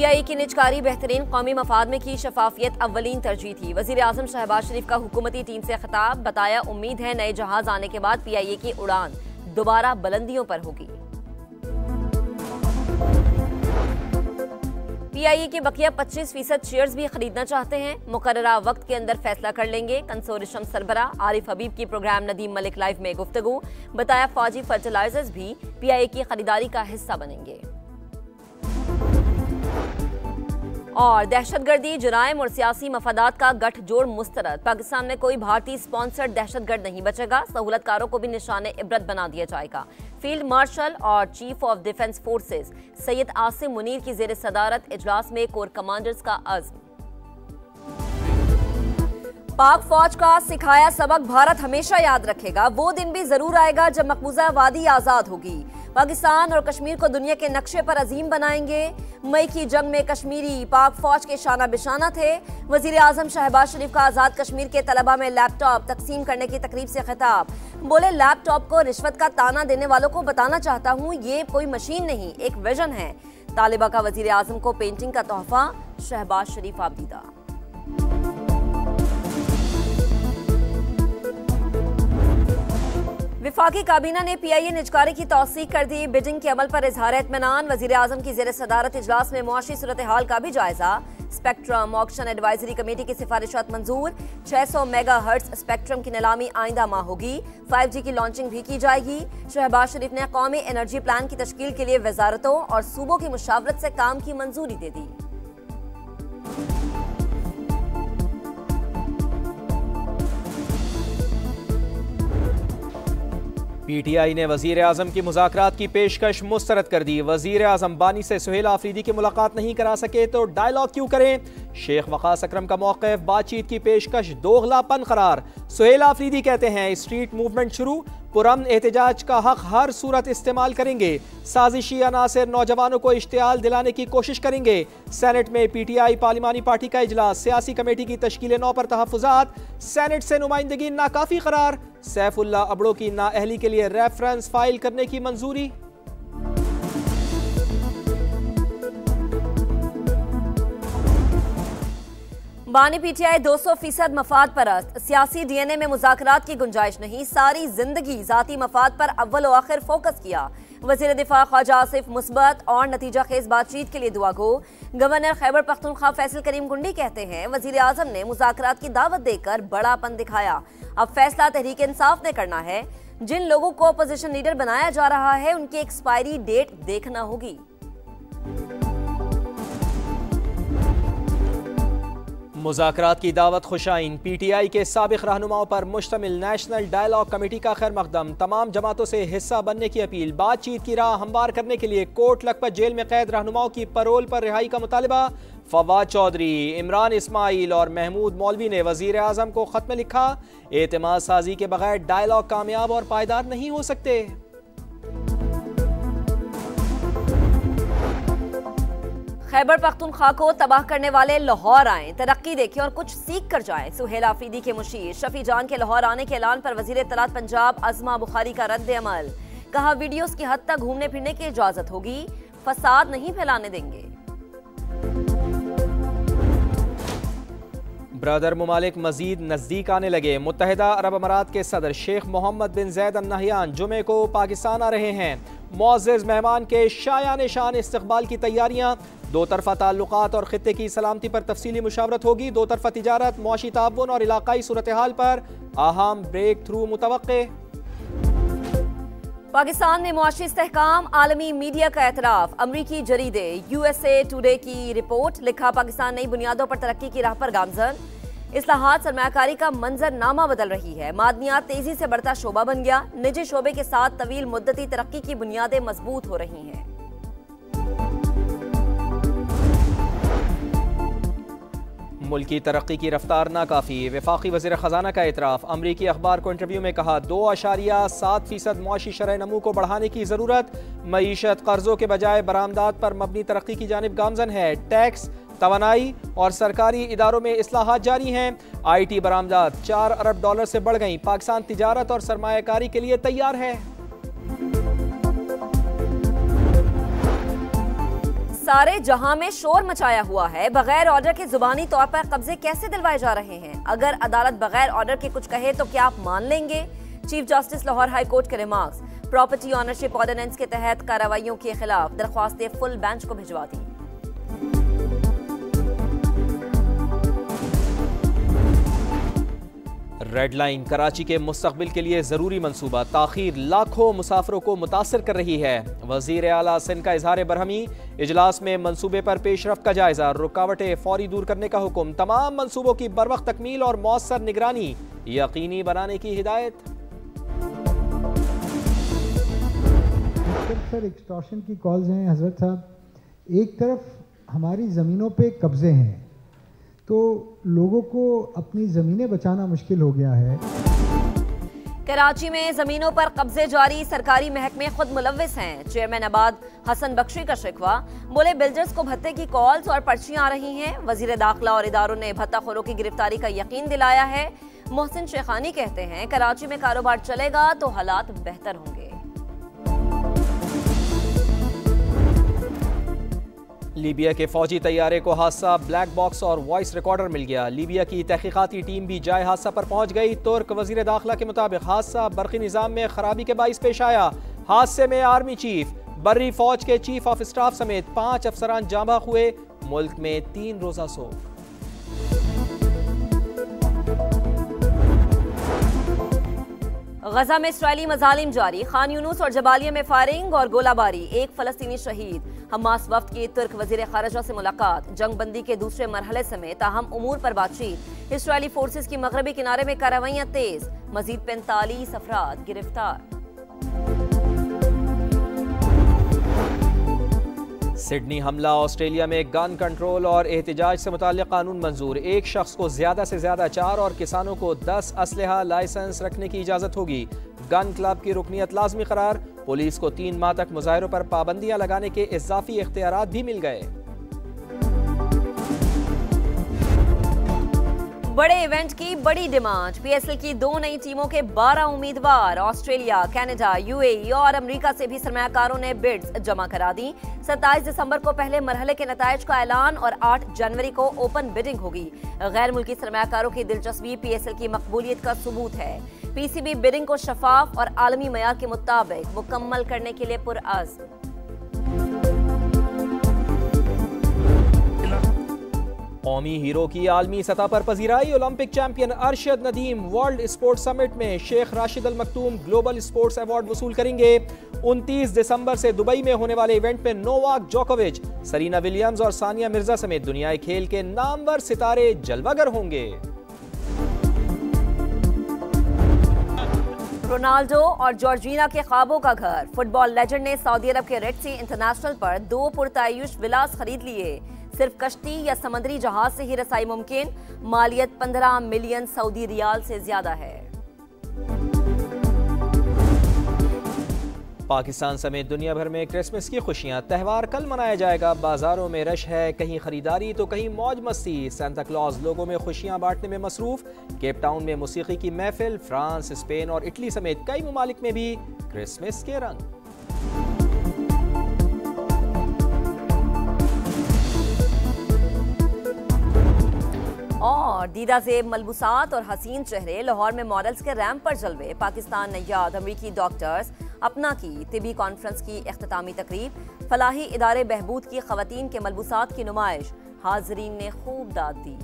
PIA की निजकारी बेहतरीन कौमी मफाद में की शफाफियत अव्वलीन तरजीह थी। वज़ीर आज़म शहबाज शरीफ का हुकूमती टीम से खिताब, बताया उम्मीद है नए जहाज आने के बाद PIA की उड़ान दोबारा बुलंदियों पर होगी। PIA के बकिया 25% शेयर्स भी खरीदना चाहते हैं, मुकर्ररा वक्त के अंदर फैसला कर लेंगे। कंसोर्शियम सरबरा आरिफ हबीब की प्रोग्राम नदीम मलिक लाइव में गुफ्तगू, बताया फौजी फर्टिलाइजर्स भी PIA की खरीदारी का हिस्सा बनेंगे। और दहशतगर्दी, जुराइम और सियासी मफादात का गठजोड़ मुस्तरद, पाकिस्तान में कोई भारतीय स्पॉन्सर्ड दहशतगर्द नहीं बचेगा, सहूलतकारों को भी निशाने इबरत बना दिया जाएगा। फील्ड मार्शल और chief of defence forces Syed Asim Munir की जेर सदारत इजलास में कोर कमांडर्स का अज़्म। पाक फौज का सिखाया सबक भारत हमेशा याद रखेगा, वो दिन भी जरूर आएगा जब मकबूजा वादी आजाद होगी। पाकिस्तान और कश्मीर को दुनिया के नक्शे पर अजीम बनाएंगे। मई की जंग में कश्मीरी पाक फौज के शाना बिशाना थे। वजीर आजम शहबाज शरीफ का आजाद कश्मीर के तलबा में लैपटॉप तकसीम करने की तकरीब से खिताब, बोले लैपटॉप को रिश्वत का ताना देने वालों को बताना चाहता हूँ, ये कोई मशीन नहीं, एक विजन है। तालिबा का वजीर आजम को पेंटिंग का तोहफा, शहबाज शरीफ आबदीदा। विफाकी काबीना ने PIA निजकारी की तौसीक कर दी, बिडिंग के अमल पर इजहार इत्मीनान। वजीर आजम की जेर सदारत इजलास में मुआशी सूरत हाल का भी जायजा। स्पेक्ट्रम ऑक्शन एडवाइजरी कमेटी की सिफारिशात मंजूर। 600 मेगा हर्ट्ज स्पेक्ट्रम की नीलामी आइंदा माह होगी। 5G की लॉन्चिंग भी की जाएगी। शहबाज शरीफ ने कौमी एनर्जी प्लान की तश्कील के लिए वजारतों और सूबों की मुशावरत से काम की मंजूरी दे दी। PTI ने वजीर आजम की मुज़ाकरात की पेशकश मुस्तरद कर दी। वजीर आजम बानी से सुहेल आफरीदी की मुलाकात नहीं करा सके तो डायलॉग क्यों करें? शेख वक़ास अकरम का मौक़िफ़, बातचीत की पेशकश दोगलापन करार। सुहेल आफरीदी कहते हैं स्ट्रीट मूवमेंट शुरू, पुरअमन एहतजाज का हक हर सूरत इस्तेमाल करेंगे। साजिशी अनासिर नौजवानों को इश्तियाल दिलाने की कोशिश करेंगे। सेनेट में PTI पार्लिमानी पार्टी का इजलास, सियासी कमेटी की तश्कील नौ पर तहफ़्फ़ुज़ात, सेनेट से नुमाइंदगी नाकाफी करार। सैफुल्ला अबड़ो की नाअहली के लिए रेफरेंस फाइल करने की मंजूरी। बानी PTI 200% मफाद परस्त, सियासी DNA में मुज़ाकरात की गुंजाइश नहीं, सारी जिंदगी ज़ाती मफाद पर अव्वल व आखिर फोकस किया। वज़ीर दिफा ख्वाजा आसिफ मुस्बत और नतीजा खेज बातचीत के लिए दुआ गो। गवर्नर खैबर पख्तूनख्वा फैसल करीम गुंडी कहते हैं वज़ीर आज़म ने मुज़ाकरात की दावत देकर बड़ापन दिखाया, अब फैसला तहरीक इंसाफ ने करना है। जिन लोगों को अपोजिशन लीडर बनाया जा रहा है उनकी एक्सपायरी डेट देखना होगी। मुज़ाकरात की दावत खुशाइन, PTI के साबिक रहनुमाओं पर मुश्तमिल नेशनल डायलॉग कमेटी का खैर मकदम, तमाम जमातों से हिस्सा बनने की अपील। बातचीत की राह हमवार करने के लिए कोट लखपत जेल में कैद रहनुमाओं की परोल पर रिहाई का मुतालबा। फवाद चौधरी, इमरान इस्माइल और महमूद मौलवी ने वजीर आजम को खत में लिखा, एतमाद साजी के बगैर डायलॉग कामयाब और पायदार नहीं हो सकते। खैबर पख्तूनख्वा को तबाह करने वाले लाहौर आएं, तरक्की देखें और कुछ सीख कर जाएं। सुहेल आफरीदी के मुशीर शफी जान के लाहौर आने के ऐलान पर वजीर इत्तलात पंजाब अज़मा बुखारी का रद्द अमल, कहा वीडियोस की हद तक घूमने फिरने की इजाजत होगी, फसाद नहीं फैलाने देंगे। ब्रदर मुमालिक मजीद नज़दीक आने लगे। मुत्तहिदा अरब अमारात के सदर शेख मोहम्मद बिन जैद अल नहयान जुमे को पाकिस्तान आ रहे हैं। मुअज़्ज़िज़ मेहमान के शायान शान इस्तकबाल की तैयारियां, दो तरफा ताल्लुकात और खित्ते की सलामती पर तफसीली मुशावरत होगी। दो तरफा तिजारत, मुआशी ताउन और इलाकाई सूरत हाल पर अहम ब्रेक थ्रू मुतवक्के। पाकिस्तान में मुआशी इस्तेहकाम, आलमी मीडिया का एतराफ। अमरीकी जरीदे USA टुडे की रिपोर्ट, लिखा पाकिस्तान नई बुनियादों पर तरक्की की राह पर गामजन। इस्लाहात सरमायाकारी का मंजरनामा बदल रही है, मादनियात तेजी से बढ़ता शोबा बन गया। निजी शोबे के साथ तवील मुद्दती तरक्की की बुनियादें मजबूत हो रही हैं। मुल्क की तरक्की की रफ्तार नाकाफी, वफाकी वज़ीर ख़जाना का एतराफ़। अमरीकी अखबार को इंटरव्यू में कहा 2.7% मुआशी शरह नमू को बढ़ाने की ज़रूरत। मईशत कर्जों के बजाय बरामदात पर मबनी तरक्की की जानिब गामजन है। टैक्स, तवानाई और सरकारी इदारों में इस्लाहात जारी हैं। IT बरामदात $4 अरब से बढ़ गई। पाकिस्तान तिजारत और सरमायाकारी के लिए तैयार है। सारे जहां में शोर मचाया हुआ है। बगैर ऑर्डर के जुबानी तौर पर कब्जे कैसे दिलवाए जा रहे हैं? अगर अदालत बगैर ऑर्डर के कुछ कहे तो क्या आप मान लेंगे? Chief justice Lahore high court के रिमार्क्स। प्रॉपर्टी ऑनरशिप ऑर्डिनेंस के तहत कार्रवाइयों के खिलाफ दरख्वास्तें फुल बेंच को भिजवा दी। रेड लाइन कराची के मुस्तकबिल के लिए जरूरी मंसूबा ताखीर लाखों मुसाफिरों को मुतासर कर रही है। वजीर आला सिंध का इजहार बरहमी। इजलास में मंसूबे पर पेशरफ्त का जायजा, रुकावटें फौरी दूर करने का हुक्म। तमाम मंसूबों की बरवक्त तकमील और मौसर निगरानी यकीनी बनाने की हिदायत। सर एक्सटॉर्शन की कॉल्स हैं हजरत साहब। एक तरफ हमारी ज़मीनों पे कब्जे हैं तो लोगों को अपनी ज़मीनें बचाना मुश्किल हो गया है। कराची में जमीनों पर कब्जे जारी, सरकारी महकमे खुद मुलव्विस हैं। चेयरमैन आबाद हसन बख्शी का शिकवा, बोले बिल्डर्स को भत्ते की कॉल्स और पर्चियां आ रही हैं। वजीर दाखिला और इदारों ने भत्ताखोरों की गिरफ्तारी का यकीन दिलाया है। मोहसिन शेखानी कहते हैं कराची में कारोबार चलेगा तो हालात बेहतर होंगे। लीबिया के फौजी तैयारे को हादसा, ब्लैक बॉक्स और वॉइस रिकॉर्डर मिल गया। लीबिया की तहकीकाती टीम भी जाए हादसा पर पहुंच गई। तुर्क वजीर दाखिला के मुताबिक हादसा बरकी निजाम में खराबी के बाइस पेश आया। हादसे में आर्मी चीफ, बर्री फौज के चीफ ऑफ स्टाफ समेत 5 अफसरान जाँ बहक हुए। मुल्क में 3 रोजा सोग। गजा में इस्राएली मजालिम जारी, खान यूनुस और जबालिया में फायरिंग और गोलाबारी, 1 फलस्तीनी शहीद। हमास वफ्द की तुर्क वजीर खारजा से मुलाकात, जंग बंदी के दूसरे मरहले समेत अहम उमूर पर बातचीत। इस्राएली फोर्सेस की मगरबी किनारे में कार्रवाइयां तेज, मजीद 45 अफराद गिरफ्तार। सिडनी हमला, ऑस्ट्रेलिया में गन कंट्रोल और एहतजाज से मुताल्लिक कानून मंजूर। एक शख्स को ज्यादा से ज्यादा 4 और किसानों को 10 असलहा लाइसेंस रखने की इजाजत होगी। गन क्लब की रुकनियत लाजमी करार। पुलिस को 3 माह तक मुजाहिरों पर पाबंदियां लगाने के इजाफी इख्तियारात भी मिल गए। बड़े इवेंट की बड़ी डिमांड, पीएसएल की 2 नई टीमों के 12 उम्मीदवार। ऑस्ट्रेलिया, कनाडा, यूएई और अमेरिका से भी सरमायाकारों ने बिड्स जमा करा दी। 27 दिसंबर को पहले मरहले के नताइज का ऐलान और 8 जनवरी को ओपन बिडिंग होगी। गैर मुल्की सरमायाकारों की दिलचस्पी पीएसएल की मकबूलियत का सबूत है। पीसीबी बिडिंग को शफाफ और आलमी मयार के मुताबिक मुकम्मल करने के लिए पुरअज़्म। कौमी हीरो की आलमी सतह पर पजीराई, Olympic champion Arshad Nadeem world sports summit में Sheikh Rashid Al Maktoum global sports award वसूल करेंगे। 29 दिसंबर से दुबई में होने वाले इवेंट में नोवाक जोकोविच, सरीना विलियम्स और सानिया मिर्जा समेत दुनियाई खेल के नामवर सितारे जलवागर होंगे। रोनाल्डो और जॉर्जिना के ख्वाबों का घर, फुटबॉल लेजेंड ने सऊदी अरब के रेड सी इंटरनेशनल पर 2 पुरतायुश विलास खरीद लिए। सिर्फ कश्ती या समुद्री जहाज से ही रसाई मुमकिन। मालियत 15 मिलियन सऊदी रियाल से ज्यादा है। पाकिस्तान समेत दुनिया भर में क्रिसमस की खुशियां, त्यौहार कल मनाया जाएगा। बाजारों में रश है, कहीं खरीदारी तो कहीं मौज मस्ती। सांता क्लॉज लोगों में खुशियां बांटने में मसरूफ। केप टाउन में मौसीकी की महफिल। फ्रांस, स्पेन और इटली समेत कई ममालिक में भी क्रिसमस के रंग। और दीदा ज़ेब मलबूसात और हसीन चेहरे, लाहौर में मॉडल्स के रैंप पर जलवे। पाकिस्तान नैयाद, अमरीकी डॉक्टर्स अपना की तिबी कॉन्फ्रेंस की इख्तितामी तकरीब। फलाही इदारे बहबूद की खवातीन के मलबूसात की नुमाइश, हाजरीन ने खूब दाद दी।